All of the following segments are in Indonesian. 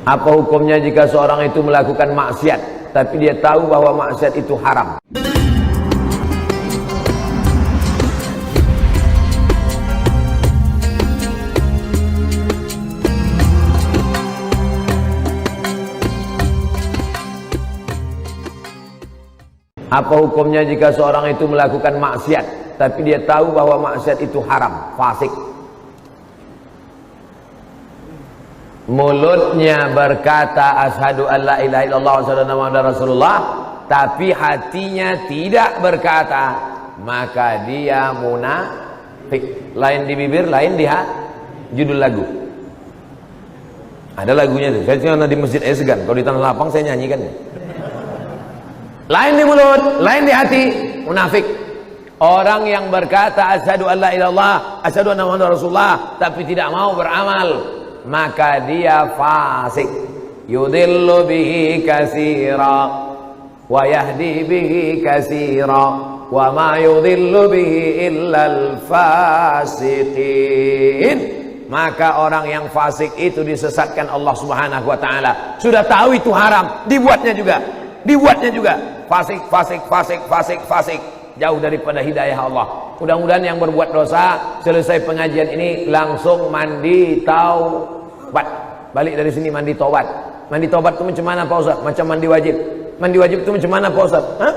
Apa hukumnya jika seorang itu melakukan maksiat tapi dia tahu bahwa maksiat itu haram? Apa hukumnya jika seorang itu melakukan maksiat tapi dia tahu bahwa maksiat itu haram, fasik? Mulutnya berkata asyhadu an la ilaha illallah wa asyhadu anna muhammadar rasulullah, tapi hatinya tidak berkata, maka dia munafik. Lain di bibir, lain di hati. Judul lagu. Ada lagunya tuh. Saya cuma di masjid segan. Kalau di tanah lapang saya nyanyikan. Lain di mulut, lain di hati, munafik. Orang yang berkata asyhadu an la ilaha illallah, asyhadu anna muhammadar rasulullah, tapi tidak mau beramal, maka dia fasik. Yudillu bihi katsira wa yahdi bihi katsira wa ma yudillu bihi illal fasiqin. Maka orang yang fasik itu disesatkan Allah Subhanahu wa taala. Sudah tahu itu haram, dibuatnya juga. Fasik, jauh daripada hidayah Allah. Mudah-mudahan yang berbuat dosa selesai pengajian ini langsung mandi taubat. Balik dari sini mandi taubat. Mandi taubat itu macam mana Pak Ustaz? Macam mandi wajib. Mandi wajib itu macam mana Pak Ustaz? Hah?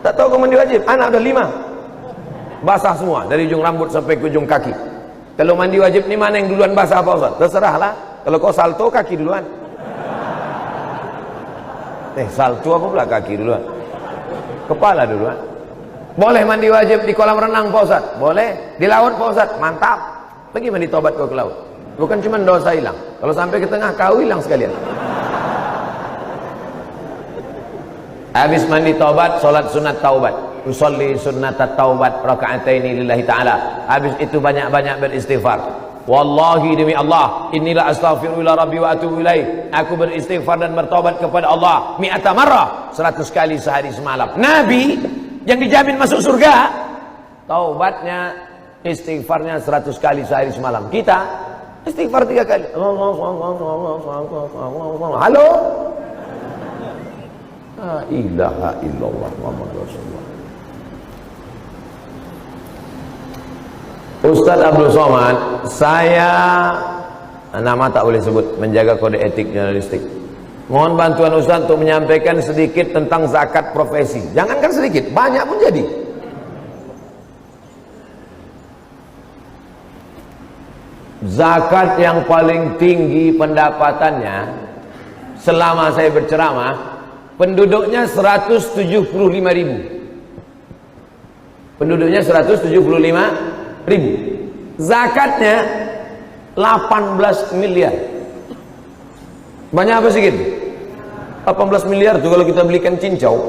Tak tahu kau mandi wajib? Anak ada 5. Basah semua dari ujung rambut sampai ke ujung kaki. Kalau mandi wajib ni mana yang duluan basah Pak Ustaz? Terserahlah. Kalau kau salto kaki duluan. Salto apa pula kaki duluan? Kepala duluan. Boleh mandi wajib di kolam renang Pak Ustaz? Boleh. Di laut Pak Ustaz? Mantap. Pergi mandi taubat kau ke laut. Bukan cuma dosa hilang. Kalau sampai ke tengah kau hilang sekalian. Habis mandi taubat, solat sunat taubat. Usolli sunnatat taubat raka'ataini lillahi ta'ala. Habis itu banyak-banyak beristighfar. Wallahi demi Allah, inilah astaghfirullah rabbi wa atubu ilaih. Aku beristighfar dan bertobat kepada Allah mi'ata marrah, 100 kali sehari semalam. Nabi yang dijamin masuk surga, taubatnya, istighfarnya 100 kali sehari semalam. Kita istighfar 3 kali. Halo? La ilaha illallah Muhammadur Rasulullah. Ustaz Abdul Somad, saya nama tak boleh sebut, menjaga kode etik jurnalistik. Mohon bantuan Ustaz untuk menyampaikan sedikit tentang zakat profesi. Jangankan sedikit, banyak pun jadi. Zakat yang paling tinggi pendapatannya selama saya berceramah, penduduknya 175.000. Penduduknya 175.000. Zakatnya 18 miliar. Banyak apa sedikit? 18 miliar tuh kalau kita belikan cincau.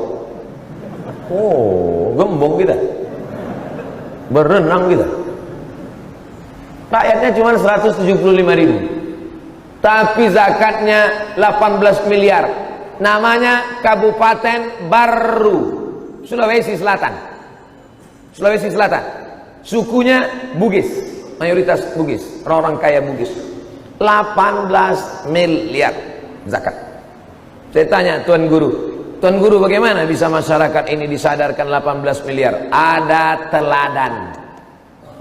Oh, gembong kita. Berenang kita. Rakyatnya cuma 175.000. Tapi zakatnya 18 miliar. Namanya Kabupaten Baru, Sulawesi Selatan. Sulawesi Selatan. Sukunya Bugis, mayoritas Bugis, orang-orang kaya Bugis. 18 miliar zakat. Saya tanya Tuan Guru bagaimana bisa masyarakat ini disadarkan 18 miliar? Ada teladan.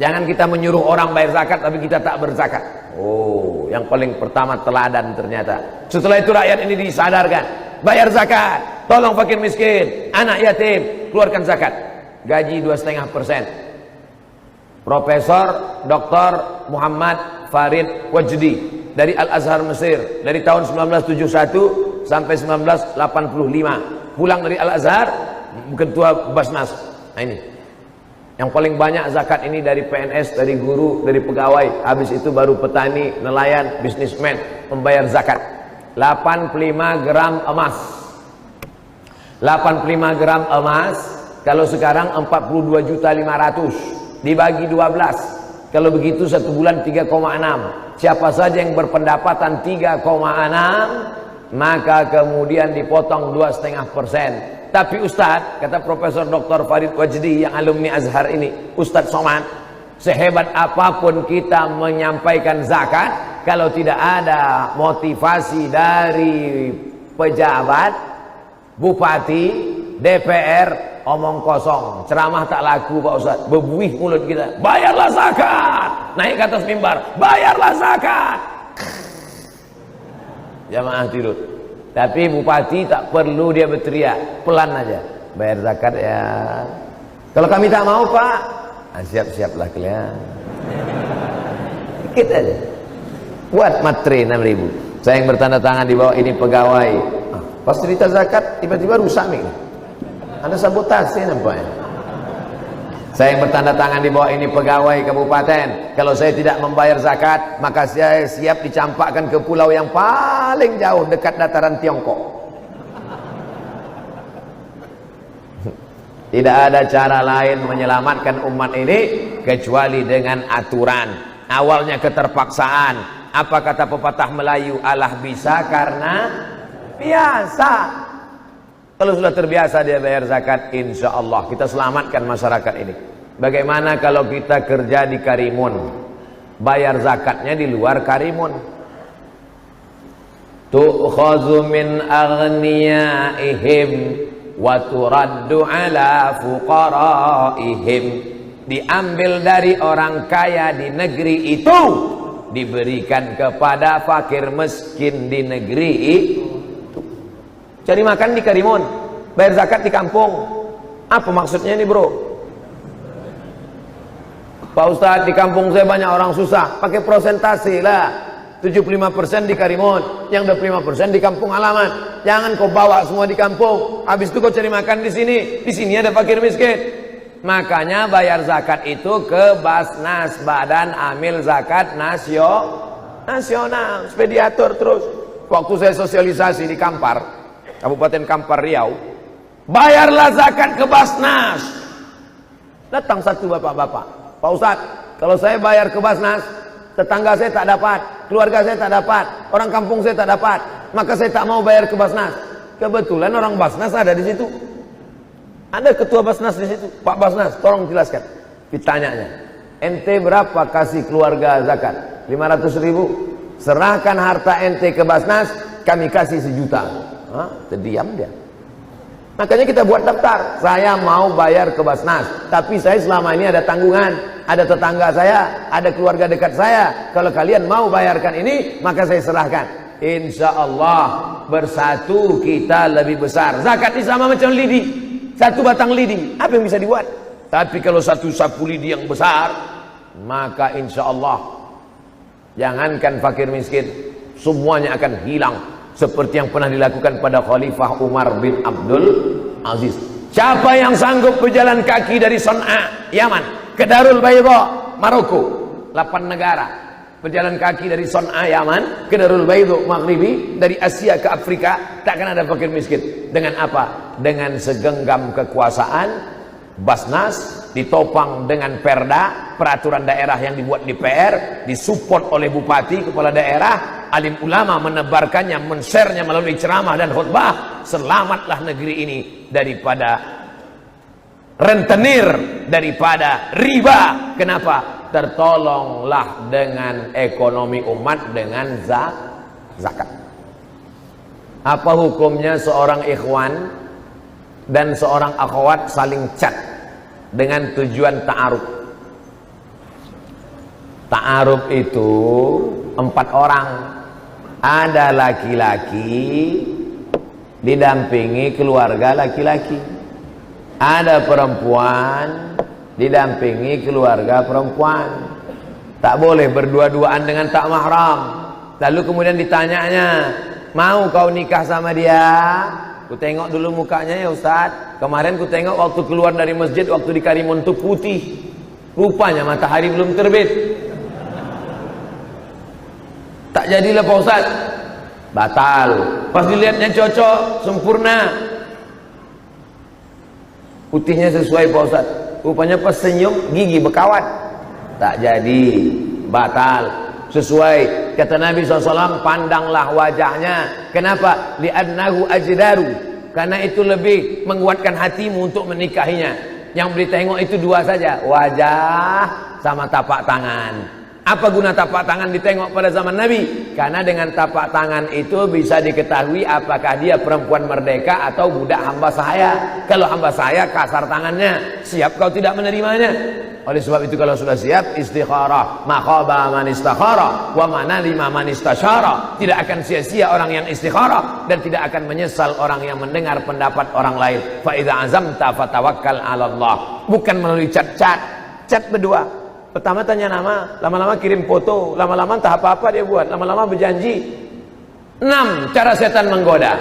Jangan kita menyuruh orang bayar zakat tapi kita tak berzakat. Oh, yang paling pertama teladan ternyata. Setelah itu rakyat ini disadarkan, bayar zakat, tolong fakir miskin, anak yatim, keluarkan zakat. Gaji 2,5%. Profesor Dr. Muhammad Farid Wajdi dari Al-Azhar Mesir dari tahun 1971 sampai 1985. Pulang dari Al-Azhar, ketua Basnas. Nah ini. Yang paling banyak zakat ini dari PNS, dari guru, dari pegawai. Habis itu baru petani, nelayan, bisnismen membayar zakat. 85 gram emas. 85 gram emas kalau sekarang 42.500.000. Dibagi 12, kalau begitu 1 bulan 3,6. Siapa saja yang berpendapatan 3,6, maka kemudian dipotong 2,5%. Tapi Ustadz, kata Profesor Dr. Farid Wajdi yang alumni Azhar ini, Ustadz Somad, sehebat apapun kita menyampaikan zakat, kalau tidak ada motivasi dari pejabat, bupati, DPR, omong kosong, ceramah tak laku Pak Ustaz, bebuih mulut kita. Bayarlah zakat, naik ke atas mimbar, bayarlah zakat. Jamaah tidur. Tapi bupati tak perlu dia berteriak, pelan aja, bayar zakat ya. Kalau kami tak mau Pak, siap-siaplah kalian. Dikit aja. Buat matre 6.000. Saya yang bertanda tangan di bawah ini pegawai. Pas cerita zakat tiba-tiba rusak nih. Ada sabotase nampaknya. Saya yang bertanda tangan di bawah ini pegawai kabupaten. Kalau saya tidak membayar zakat, maka saya siap dicampakkan ke pulau yang paling jauh dekat dataran Tiongkok. Tidak ada cara lain menyelamatkan umat ini kecuali dengan aturan. Awalnya keterpaksaan. Apa kata pepatah Melayu? Allah bisa karena biasa. Kalau sudah terbiasa dia bayar zakat, insya Allah kita selamatkan masyarakat ini. Bagaimana kalau kita kerja di Karimun, bayar zakatnya di luar Karimun? Tu'khazu min aghniyaihim wa turaddu ala fuqaraihim. Diambil dari orang kaya di negeri itu, diberikan kepada fakir miskin di negeri itu. Cari makan di Karimun, bayar zakat di kampung. Apa maksudnya ini bro? Pak Ustadz, di kampung saya banyak orang susah, pakai prosentase lah. 75% di Karimun, yang 25% di kampung halaman. Jangan kau bawa semua di kampung, habis itu kau cari makan di sini. Di sini ada fakir miskin. Makanya bayar zakat itu ke Basnas, Badan Amil Zakat Nasional, supaya diatur terus. Waktu saya sosialisasi di Kampar, Kabupaten Kampar Riau, bayarlah zakat ke Basnas. Datang satu bapak-bapak, Pak Ustadz, kalau saya bayar ke Basnas, tetangga saya tak dapat, keluarga saya tak dapat, orang kampung saya tak dapat, maka saya tak mau bayar ke Basnas. Kebetulan orang Basnas ada di situ. Ada ketua Basnas di situ. Pak Basnas, tolong jelaskan. Ditanyanya, ente berapa kasih keluarga zakat? 500.000. Serahkan harta ente ke Basnas, kami kasih 1 juta. Terdiam dia. Makanya kita buat daftar. Saya mau bayar ke Basnas, tapi saya selama ini ada tanggungan, ada tetangga saya, ada keluarga dekat saya. Kalau kalian mau bayarkan ini, maka saya serahkan. Insya Allah bersatu kita lebih besar. Zakat ini sama macam lidi. 1 batang lidi, apa yang bisa dibuat? Tapi kalau 1 sapu lidi yang besar, maka insya Allah jangankan fakir miskin, semuanya akan hilang. Seperti yang pernah dilakukan pada Khalifah Umar bin Abdul Aziz. Siapa yang sanggup berjalan kaki dari Son'a, Yaman, ke Darul Bayda, Maroko, 8 negara, berjalan kaki dari Son'a, Yaman, ke Darul Bayda, Maghribi, dari Asia ke Afrika, takkan ada fakir miskin. Dengan apa? Dengan segenggam kekuasaan, Basnas ditopang dengan perda, peraturan daerah yang dibuat DPR, disupport oleh bupati, kepala daerah, alim ulama menebarkannya, men-share-nya melalui ceramah dan khutbah. Selamatlah negeri ini daripada rentenir, daripada riba. Kenapa? Tertolonglah dengan ekonomi umat dengan zakat. Apa hukumnya seorang ikhwan dan seorang akhwat saling chat dengan tujuan ta'aruf? Ta'aruf itu 4 orang. Ada laki-laki didampingi keluarga laki-laki, ada perempuan didampingi keluarga perempuan. Tak boleh berdua-duaan dengan tak mahram. Lalu kemudian ditanyanya, mau kau nikah sama dia? Ku tengok dulu mukanya ya Ustaz. Kemarin ku tengok waktu keluar dari masjid, waktu di Karimun itu putih. Rupanya matahari belum terbit. Tak jadilah Pak Ustaz. Batal. Pas dilihatnya cocok, sempurna, putihnya sesuai Pak Ustaz. Rupanya pas senyum gigi berkawat. Tak jadi, batal. Sesuai kata Nabi SAW, pandanglah wajahnya. Kenapa? Li'annahu ajdaru, karena itu lebih menguatkan hatimu untuk menikahinya. Yang boleh tengok itu 2 saja, wajah sama tapak tangan. Apa guna tapak tangan ditengok pada zaman Nabi? Karena dengan tapak tangan itu bisa diketahui apakah dia perempuan merdeka atau budak hamba sahaya. Kalau hamba sahaya kasar tangannya, siap kau tidak menerimanya. Oleh sebab itu kalau sudah siap, istikharah, maqaba man istakhara wa manalima man istasyara. Tidak akan sia-sia orang yang istikharah dan tidak akan menyesal orang yang mendengar pendapat orang lain. Fa idza azamta fatawakkal 'ala Allah. Bukan melalui chat berdua. Pertama tanya nama, lama-lama kirim foto, lama-lama entah apa-apa dia buat, lama-lama berjanji. 6 cara setan menggoda.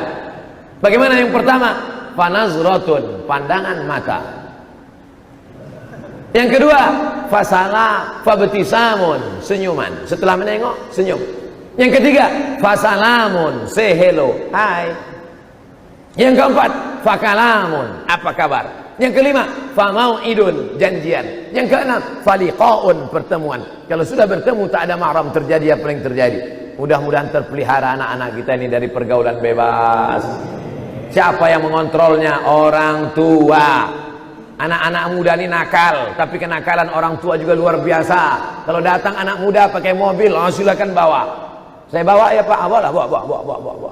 Bagaimana yang pertama? Fanazratun, pandangan mata. Yang kedua, fasala fabtisamun, senyuman. Setelah menengok, senyum. Yang ketiga, fasalamun, say hello, hai. Yang keempat, fakalamun, apa kabar? Yang kelima, famau'idun, janjian. Yang keenam, faliqaun, pertemuan. Kalau sudah bertemu tak ada mahram, terjadi apa yang terjadi. Mudah-mudahan terpelihara anak-anak kita ini dari pergaulan bebas. Siapa yang mengontrolnya? Orang tua. Anak-anak muda ini nakal, tapi kenakalan orang tua juga luar biasa. Kalau datang anak muda pakai mobil, oh silakan bawa. Saya bawa ya Pak, bawa.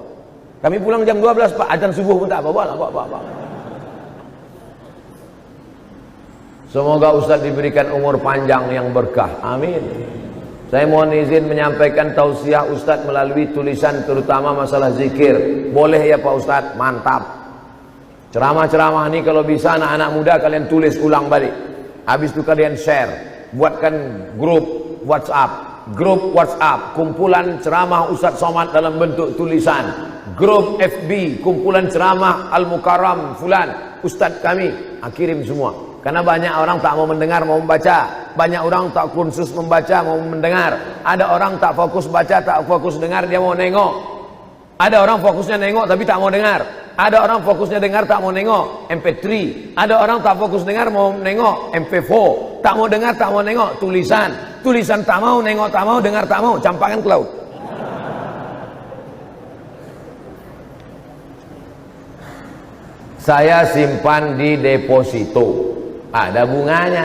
Kami pulang jam 12 Pak, azan subuh pun tak bawa. Semoga Ustaz diberikan umur panjang yang berkah. Amin. Saya mohon izin menyampaikan tausiah Ustaz melalui tulisan terutama masalah zikir. Boleh ya Pak Ustaz? Mantap. Ceramah-ceramah ini kalau bisa anak-anak muda kalian tulis ulang balik. Habis itu kalian share. Buatkan grup WhatsApp, kumpulan ceramah Ustaz Somad dalam bentuk tulisan. Grup FB, kumpulan ceramah Al-Mukarram fulan, Ustaz kami. Kirim semua. Karena banyak orang tak mau mendengar, mau membaca. Banyak orang tak kursus membaca, mau mendengar. Ada orang tak fokus baca, tak fokus dengar, dia mau nengok. Ada orang fokusnya nengok tapi tak mau dengar. Ada orang fokusnya dengar tak mau nengok, MP3. Ada orang tak fokus dengar mau nengok, MP4. Tak mau dengar, tak mau nengok, tulisan. Tulisan tak mau, nengok tak mau, dengar tak mau, campakkan ke laut. Saya simpan di deposito. Ada bunganya,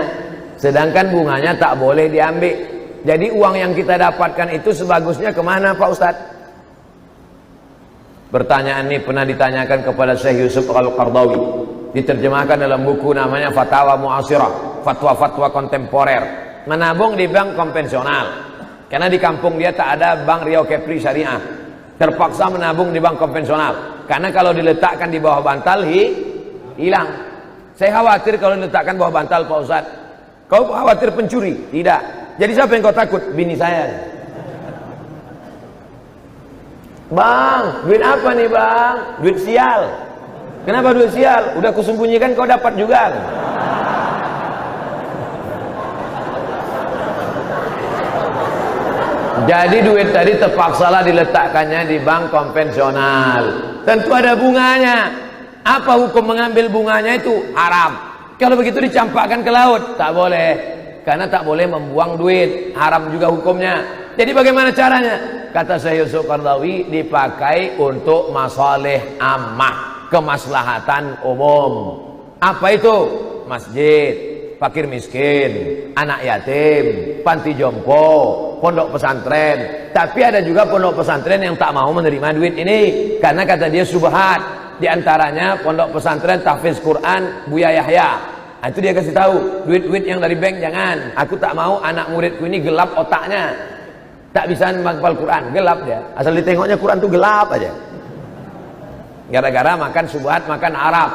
sedangkan bunganya tak boleh diambil. Jadi uang yang kita dapatkan itu sebagusnya kemana Pak Ustadz? Pertanyaan ini pernah ditanyakan kepada Syekh Yusuf Al-Qardawi, diterjemahkan dalam buku namanya Fatawa Mu'asirah, fatwa-fatwa kontemporer. Menabung di bank konvensional, karena di kampung dia tak ada bank Riau Kepri Syariah. Terpaksa menabung di bank konvensional, karena kalau diletakkan di bawah bantal hilang. Saya khawatir kalau diletakkan bawah bantal Pak Ustaz. Kau khawatir pencuri? Tidak. Jadi siapa yang kau takut? Bini saya. Bang, duit apa nih bang? Duit sial. Kenapa duit sial? Udah kusembunyikan kau dapat juga. Jadi duit tadi terpaksalah diletakkannya di bank konvensional. Tentu ada bunganya. Apa hukum mengambil bunganya itu? Haram. Kalau begitu dicampakkan ke laut, tak boleh. Karena tak boleh membuang duit, haram juga hukumnya. Jadi bagaimana caranya? Kata Syekh Yusuf Qardawi, dipakai untuk masalih ammah, kemaslahatan umum. Apa itu? Masjid, fakir miskin, anak yatim, panti jompo, pondok pesantren. Tapi ada juga pondok pesantren yang tak mau menerima duit ini, karena kata dia subhat. Di antaranya pondok pesantren tahfiz Quran Buya Yahya. Nah, itu dia kasih tahu, duit-duit yang dari bank jangan. Aku tak mau anak muridku ini gelap otaknya, tak bisa menghafal Quran, gelap dia. Asal ditengoknya Quran tuh gelap aja. Gara-gara makan subhat, makan Arab.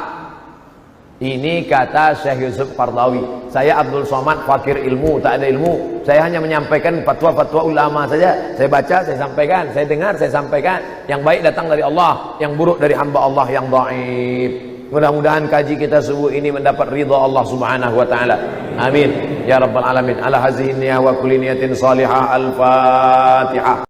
Ini kata Syekh Yusuf Qardawi. Saya Abdul Somad, fakir ilmu, tak ada ilmu. Saya hanya menyampaikan fatwa-fatwa ulama saja. Saya baca, saya sampaikan. Saya dengar, saya sampaikan. Yang baik datang dari Allah, yang buruk dari hamba Allah yang dhaif. Mudah-mudahan kaji kita subuh ini mendapat ridha Allah Subhanahu wa taala. Amin ya rabbal alamin. Ala hazihi niyah wa kulli niyatin salihah. Al-Fatihah.